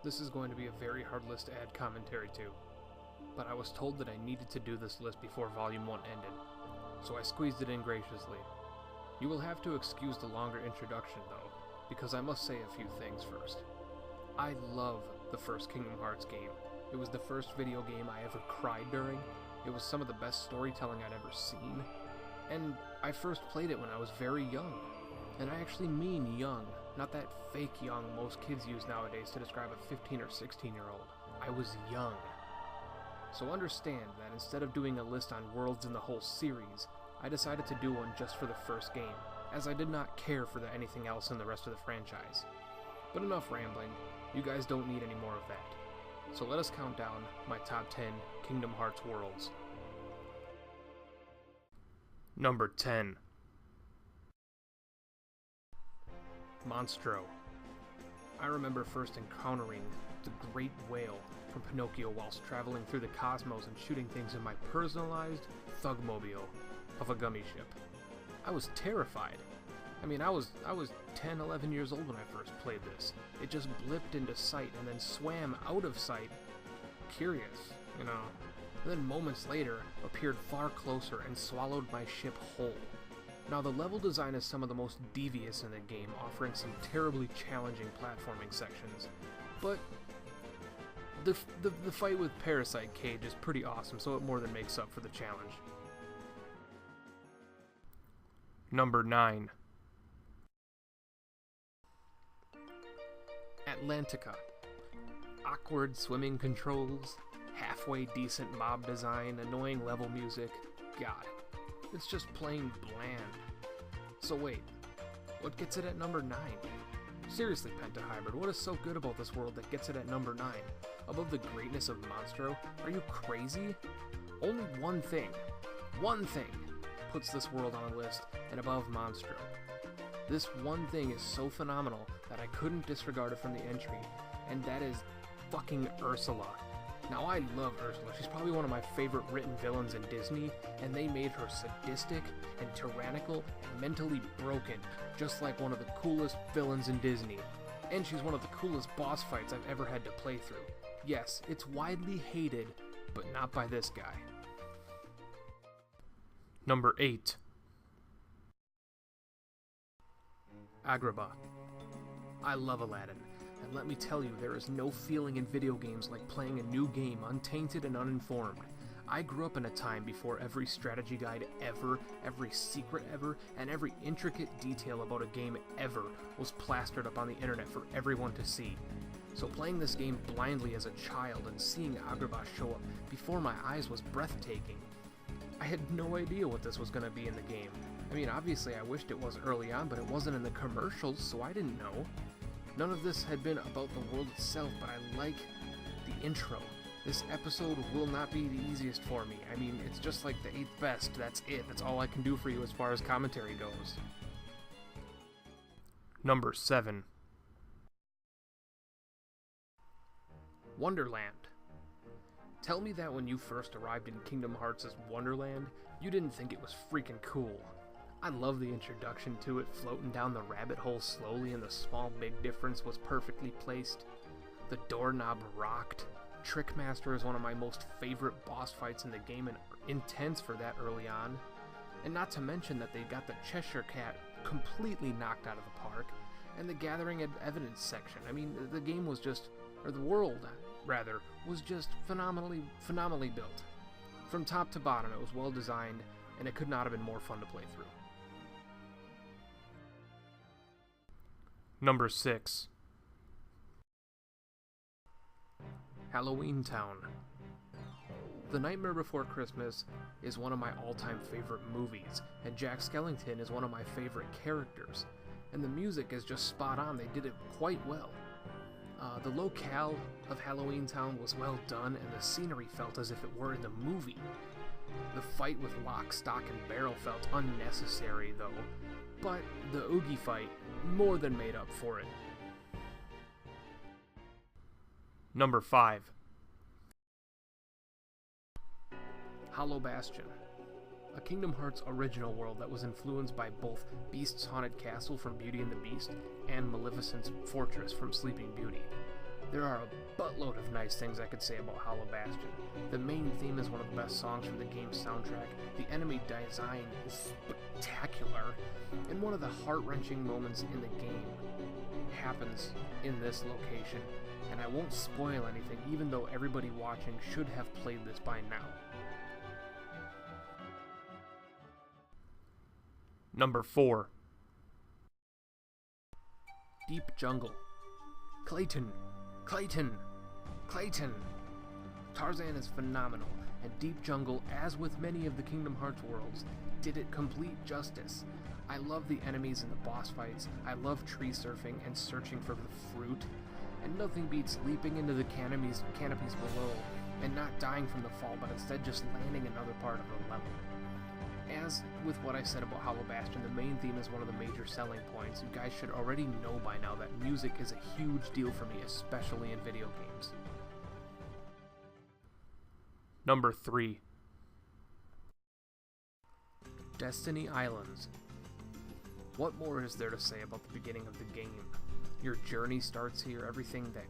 This is going to be a very hard list to add commentary to, but I was told that I needed to do this list before Volume 1 ended, so I squeezed it in graciously. You will have to excuse the longer introduction though, because I must say a few things first. I love the first Kingdom Hearts game. It was the first video game I ever cried during, it was some of the best storytelling I'd ever seen, and I first played it when I was very young. And I actually mean young, not that fake young most kids use nowadays to describe a 15 or 16-year-old. I was young. So understand that instead of doing a list on worlds in the whole series, I decided to do one just for the first game, as I did not care for anything else in the rest of the franchise. But enough rambling, you guys don't need any more of that. So let us count down my top 10 Kingdom Hearts worlds. Number 10. Monstro. I remember first encountering the great whale from Pinocchio whilst traveling through the cosmos and shooting things in my personalized Thugmobile of a gummy ship. I was terrified. I mean, I was 10, 11 years old when I first played this. It just blipped into sight and then swam out of sight. Curious, you know. And then moments later appeared far closer and swallowed my ship whole. Now, the level design is some of the most devious in the game, offering some terribly challenging platforming sections, but the fight with Parasite Cage is pretty awesome, so it more than makes up for the challenge. Number 9. Atlantica. Awkward swimming controls, halfway decent mob design, annoying level music. God. It's just plain bland. So wait, what gets it at number 9? Seriously, Pentahybrid, what is so good about this world that gets it at number 9? Above the greatness of Monstro? Are you crazy? Only one thing puts this world on a list and above Monstro. This one thing is so phenomenal that I couldn't disregard it from the entry, and that is fucking Ursula. Now, I love Ursula. She's probably one of my favorite written villains in Disney, and they made her sadistic and tyrannical and mentally broken, just like one of the coolest villains in Disney. And she's one of the coolest boss fights I've ever had to play through. Yes, it's widely hated, but not by this guy. Number 8. Agrabah. I love Aladdin. And let me tell you, there is no feeling in video games like playing a new game untainted and uninformed. I grew up in a time before every strategy guide ever, every secret ever, and every intricate detail about a game ever was plastered up on the internet for everyone to see. So playing this game blindly as a child and seeing Agrabah show up before my eyes was breathtaking. I had no idea what this was going to be in the game. I mean, obviously I wished it was early on, but it wasn't in the commercials, so I didn't know. None of this had been about the world itself, but I like the intro. This episode will not be the easiest for me. I mean, it's just like the 8th best. That's it. That's all I can do for you as far as commentary goes. Number 7. Wonderland. Tell me that when you first arrived in Kingdom Hearts' Wonderland, you didn't think it was freaking cool. I love the introduction to it, floating down the rabbit hole slowly, and the small big difference was perfectly placed. The doorknob rocked. Trickmaster is one of my most favorite boss fights in the game, and intense for that early on. And not to mention that they got the Cheshire Cat completely knocked out of the park, and the gathering evidence section. I mean, the game was just, or the world, rather, was just phenomenally built. From top to bottom, it was well designed, and it could not have been more fun to play through. Number 6. Halloweentown. The Nightmare Before Christmas is one of my all-time favorite movies, and Jack Skellington is one of my favorite characters, and the music is just spot on. They did it quite well. The locale of Halloweentown was well done, and the scenery felt as if it were in the movie. The fight with Lock, Stock, and Barrel felt unnecessary, though, but the Oogie fight more than made up for it. Number 5. Hollow Bastion. A Kingdom Hearts original world that was influenced by both Beast's Haunted Castle from Beauty and the Beast and Maleficent's Fortress from Sleeping Beauty. There are a buttload of nice things I could say about Hollow Bastion. The main theme is one of the best songs from the game's soundtrack, the enemy design is spectacular, and one of the heart-wrenching moments in the game happens in this location, and I won't spoil anything even though everybody watching should have played this by now. Number 4. Deep Jungle. Clayton! Tarzan is phenomenal, and Deep Jungle, as with many of the Kingdom Hearts worlds, did it complete justice. I love the enemies in the boss fights, I love tree surfing and searching for the fruit, and nothing beats leaping into the canopies below and not dying from the fall, but instead just landing another part of the level. As with what I said about Hollow Bastion, the main theme is one of the major selling points. You guys should already know by now that music is a huge deal for me, especially in video games. Number 3. Destiny Islands. What more is there to say about the beginning of the game? Your journey starts here, everything that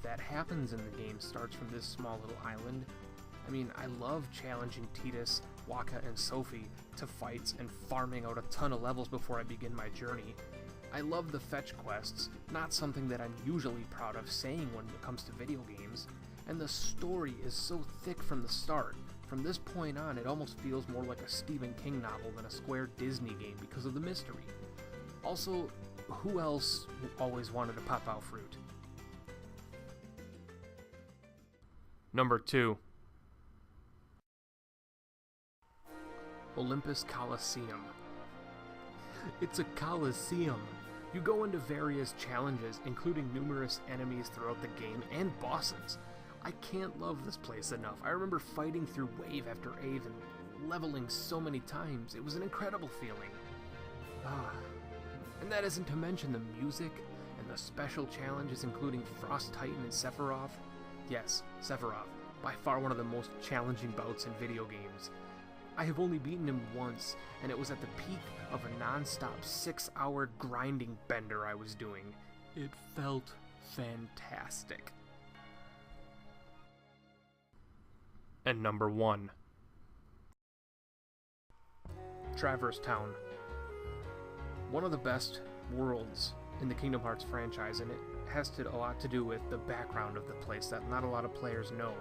that happens in the game starts from this small little island. I mean, I love challenging Titus, Waka, and Sophie to fights and farming out a ton of levels before I begin my journey. I love the fetch quests, not something that I'm usually proud of saying when it comes to video games, and the story is so thick from the start. From this point on, it almost feels more like a Stephen King novel than a Square Disney game because of the mystery. Also, who else always wanted to pop out fruit? Number 2. Olympus Coliseum. It's a coliseum. You go into various challenges, including numerous enemies throughout the game and bosses. I can't love this place enough. I remember fighting through wave after wave and leveling so many times. It was an incredible feeling. And that isn't to mention the music and the special challenges including Frost Titan and Sephiroth. Yes, Sephiroth, by far one of the most challenging bouts in video games. I have only beaten him once, and it was at the peak of a non-stop 6-hour grinding bender I was doing. It felt fantastic. And number 1. Traverse Town. One of the best worlds in the Kingdom Hearts franchise, and it has a lot to do with the background of the place that not a lot of players know.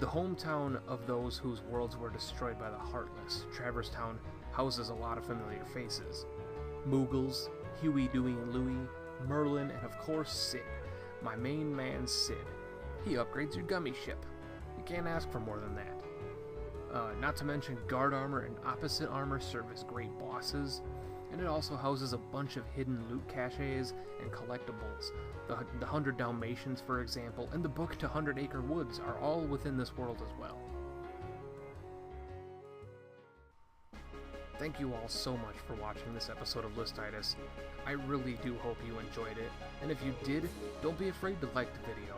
The hometown of those whose worlds were destroyed by the Heartless, Traverse Town houses a lot of familiar faces. Moogles, Huey, Dewey, and Louie, Merlin, and of course Sid, my main man Sid. He upgrades your gummy ship. You can't ask for more than that. Not to mention guard armor and opposite armor serve as great bosses, and it also houses a bunch of hidden loot caches and collectibles. The 100 Dalmatians, for example, and the book to 100 Acre Woods are all within this world as well. Thank you all so much for watching this episode of Listitis. I really do hope you enjoyed it, and if you did, don't be afraid to like the video.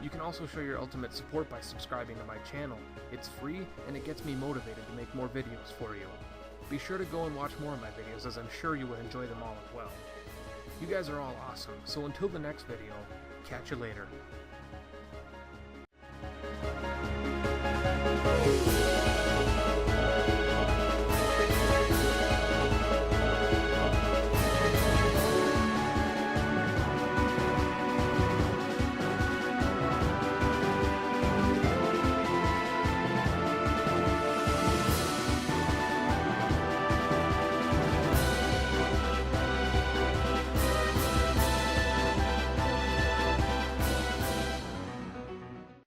You can also show your ultimate support by subscribing to my channel. It's free, and it gets me motivated to make more videos for you. Be sure to go and watch more of my videos, as I'm sure you would enjoy them all as well. You guys are all awesome, so until the next video, catch you later.